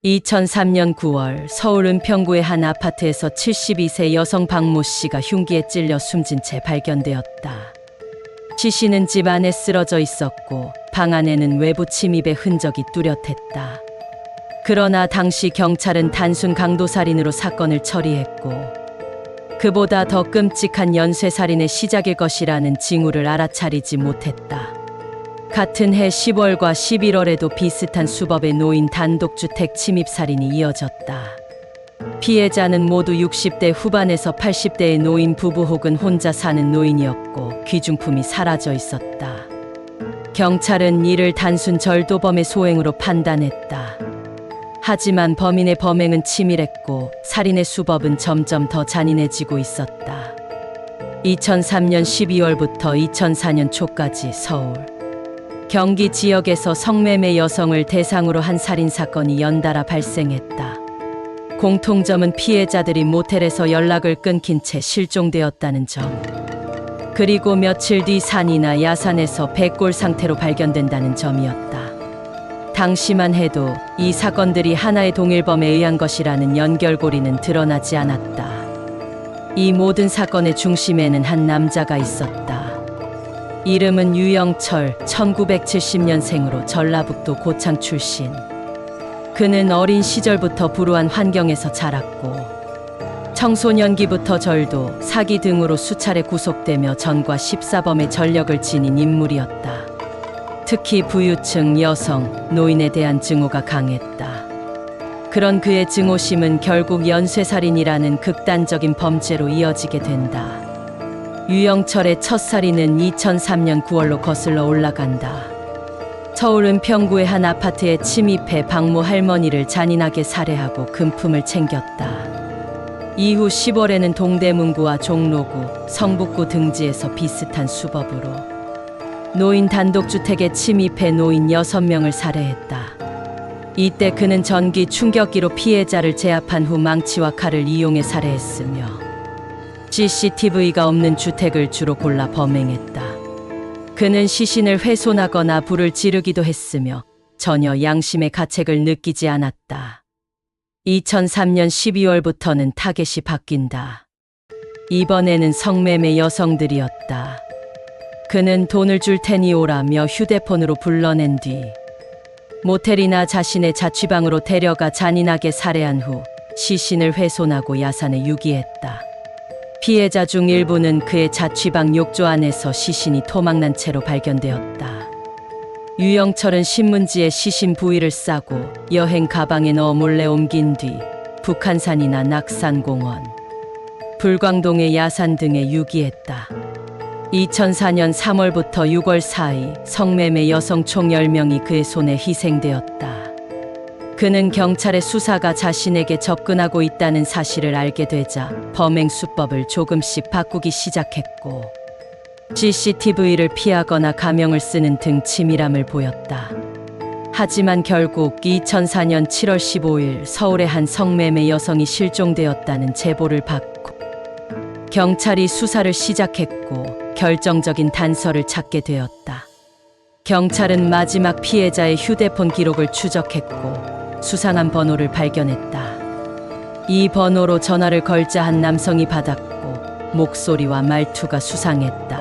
2003년 9월 서울 은평구의 한 아파트에서 72세 여성 박모 씨가 흉기에 찔려 숨진 채 발견되었다. 시 씨는 집 안에 쓰러져 있었고 방 안에는 외부 침입의 흔적이 뚜렷했다. 그러나 당시 경찰은 단순 강도살인으로 사건을 처리했고 그보다 더 끔찍한 연쇄살인의 시작일 것이라는 징후를 알아차리지 못했다. 같은 해 10월과 11월에도 비슷한 수법의 노인 단독주택 침입살인이 이어졌다. 피해자는 모두 60대 후반에서 80대의 노인 부부 혹은 혼자 사는 노인이었고 귀중품이 사라져 있었다. 경찰은 이를 단순 절도범의 소행으로 판단했다. 하지만 범인의 범행은 치밀했고 살인의 수법은 점점 더 잔인해지고 있었다. 2003년 12월부터 2004년 초까지 서울, 경기 지역에서 성매매 여성을 대상으로 한 살인사건이 연달아 발생했다. 공통점은 피해자들이 모텔에서 연락을 끊긴 채 실종되었다는 점, 그리고 며칠 뒤 산이나 야산에서 백골 상태로 발견된다는 점이었다. 당시만 해도 이 사건들이 하나의 동일범에 의한 것이라는 연결고리는 드러나지 않았다. 이 모든 사건의 중심에는 한 남자가 있었다. 이름은 유영철, 1970년생으로 전라북도 고창 출신. 그는 어린 시절부터 불우한 환경에서 자랐고 청소년기부터 절도, 사기 등으로 수차례 구속되며 전과 14범의 전력을 지닌 인물이었다. 특히 부유층, 여성, 노인에 대한 증오가 강했다. 그런 그의 증오심은 결국 연쇄살인이라는 극단적인 범죄로 이어지게 된다. 유영철의 첫 살인은 2003년 9월로 거슬러 올라간다. 서울 은평구의 한 아파트에 침입해 박모 할머니를 잔인하게 살해하고 금품을 챙겼다. 이후 10월에는 동대문구와 종로구, 성북구 등지에서 비슷한 수법으로 노인 단독주택에 침입해 노인 6명을 살해했다. 이때 그는 전기 충격기로 피해자를 제압한 후 망치와 칼을 이용해 살해했으며 CCTV가 없는 주택을 주로 골라 범행했다. 그는 시신을 훼손하거나 불을 지르기도 했으며 전혀 양심의 가책을 느끼지 않았다. 2003년 12월부터는 타겟이 바뀐다. 이번에는 성매매 여성들이었다. 그는 돈을 줄 테니 오라며 휴대폰으로 불러낸 뒤 모텔이나 자신의 자취방으로 데려가 잔인하게 살해한 후 시신을 훼손하고 야산에 유기했다. 피해자 중 일부는 그의 자취방 욕조 안에서 시신이 토막난 채로 발견되었다. 유영철은 신문지에 시신 부위를 싸고 여행 가방에 넣어 몰래 옮긴 뒤 북한산이나 낙산공원, 불광동의 야산 등에 유기했다. 2004년 3월부터 6월 사이 성매매 여성 총 10명이 그의 손에 희생되었다. 그는 경찰의 수사가 자신에게 접근하고 있다는 사실을 알게 되자 범행 수법을 조금씩 바꾸기 시작했고 CCTV를 피하거나 가명을 쓰는 등 치밀함을 보였다. 하지만 결국 2004년 7월 15일 서울의 한 성매매 여성이 실종되었다는 제보를 받고 경찰이 수사를 시작했고 결정적인 단서를 찾게 되었다. 경찰은 마지막 피해자의 휴대폰 기록을 추적했고 수상한 번호를 발견했다. 이 번호로 전화를 걸자 한 남성이 받았고 목소리와 말투가 수상했다.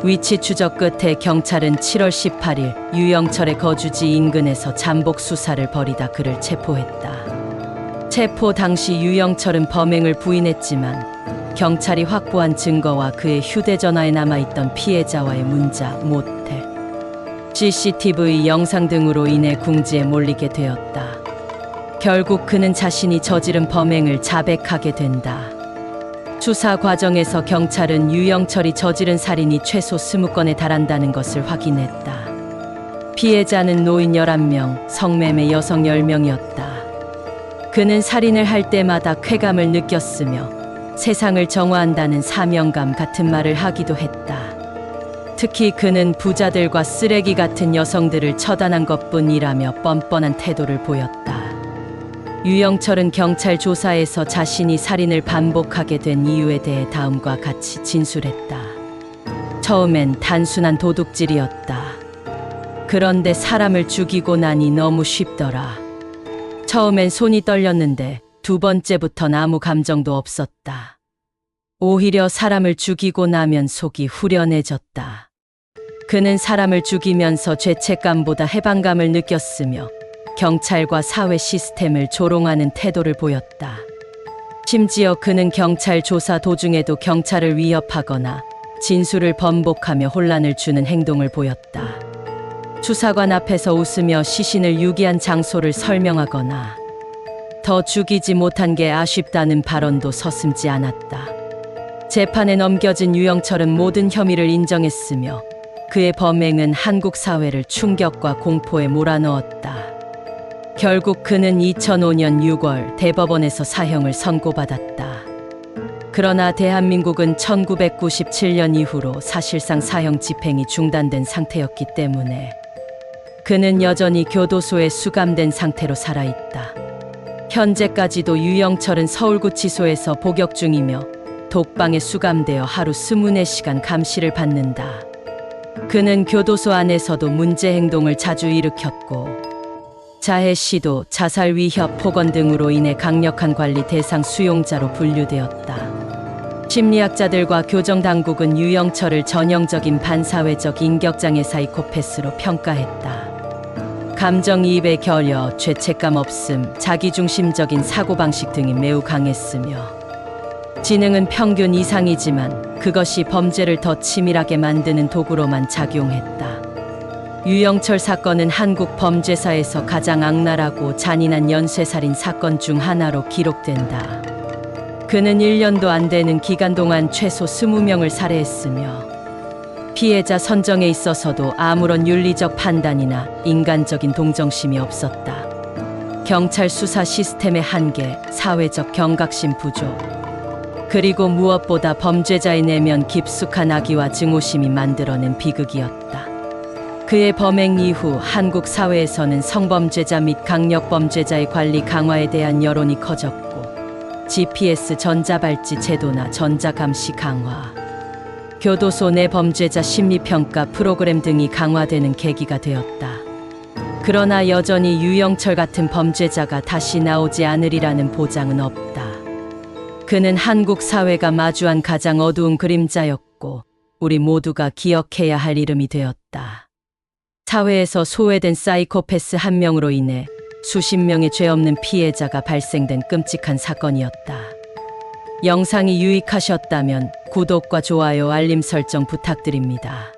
위치 추적 끝에 경찰은 7월 18일 유영철의 거주지 인근에서 잠복 수사를 벌이다 그를 체포했다. 체포 당시 유영철은 범행을 부인했지만 경찰이 확보한 증거와 그의 휴대전화에 남아있던 피해자와의 문자, 모텔, CCTV 영상 등으로 인해 궁지에 몰리게 되었다. 결국 그는 자신이 저지른 범행을 자백하게 된다. 수사 과정에서 경찰은 유영철이 저지른 살인이 최소 20건에 달한다는 것을 확인했다. 피해자는 노인 11명, 성매매 여성 10명이었다. 그는 살인을 할 때마다 쾌감을 느꼈으며 세상을 정화한다는 사명감 같은 말을 하기도 했다. 특히 그는 부자들과 쓰레기 같은 여성들을 처단한 것뿐이라며 뻔뻔한 태도를 보였다. 유영철은 경찰 조사에서 자신이 살인을 반복하게 된 이유에 대해 다음과 같이 진술했다. 처음엔 단순한 도둑질이었다. 그런데 사람을 죽이고 나니 너무 쉽더라. 처음엔 손이 떨렸는데 두 번째부턴 아무 감정도 없었다. 오히려 사람을 죽이고 나면 속이 후련해졌다. 그는 사람을 죽이면서 죄책감보다 해방감을 느꼈으며 경찰과 사회 시스템을 조롱하는 태도를 보였다. 심지어 그는 경찰 조사 도중에도 경찰을 위협하거나 진술을 번복하며 혼란을 주는 행동을 보였다. 수사관 앞에서 웃으며 시신을 유기한 장소를 설명하거나 더 죽이지 못한 게 아쉽다는 발언도 서슴지 않았다. 재판에 넘겨진 유영철은 모든 혐의를 인정했으며 그의 범행은 한국 사회를 충격과 공포에 몰아넣었다. 결국 그는 2005년 6월 대법원에서 사형을 선고받았다. 그러나 대한민국은 1997년 이후로 사실상 사형 집행이 중단된 상태였기 때문에 그는 여전히 교도소에 수감된 상태로 살아있다. 현재까지도 유영철은 서울구치소에서 복역 중이며 독방에 수감되어 하루 24시간 감시를 받는다. 그는 교도소 안에서도 문제 행동을 자주 일으켰고 자해 시도, 자살 위협, 폭언 등으로 인해 강력한 관리 대상 수용자로 분류되었다. 심리학자들과 교정당국은 유영철을 전형적인 반사회적 인격장애 사이코패스로 평가했다. 감정이입에 결여, 죄책감 없음, 자기중심적인 사고방식 등이 매우 강했으며 지능은 평균 이상이지만 그것이 범죄를 더 치밀하게 만드는 도구로만 작용했다. 유영철 사건은 한국 범죄사에서 가장 악랄하고 잔인한 연쇄살인 사건 중 하나로 기록된다. 그는 1년도 안 되는 기간 동안 최소 20명을 살해했으며 피해자 선정에 있어서도 아무런 윤리적 판단이나 인간적인 동정심이 없었다. 경찰 수사 시스템의 한계, 사회적 경각심 부족, 그리고 무엇보다 범죄자의 내면 깊숙한 악의와 증오심이 만들어낸 비극이었다. 그의 범행 이후 한국 사회에서는 성범죄자 및 강력범죄자의 관리 강화에 대한 여론이 커졌고 GPS 전자발찌 제도나 전자감시 강화, 교도소 내 범죄자 심리평가 프로그램 등이 강화되는 계기가 되었다. 그러나 여전히 유영철 같은 범죄자가 다시 나오지 않으리라는 보장은 없다. 그는 한국 사회가 마주한 가장 어두운 그림자였고 우리 모두가 기억해야 할 이름이 되었다. 사회에서 소외된 사이코패스 한 명으로 인해 수십 명의 죄 없는 피해자가 발생된 끔찍한 사건이었다. 영상이 유익하셨다면 구독과 좋아요, 알림 설정 부탁드립니다.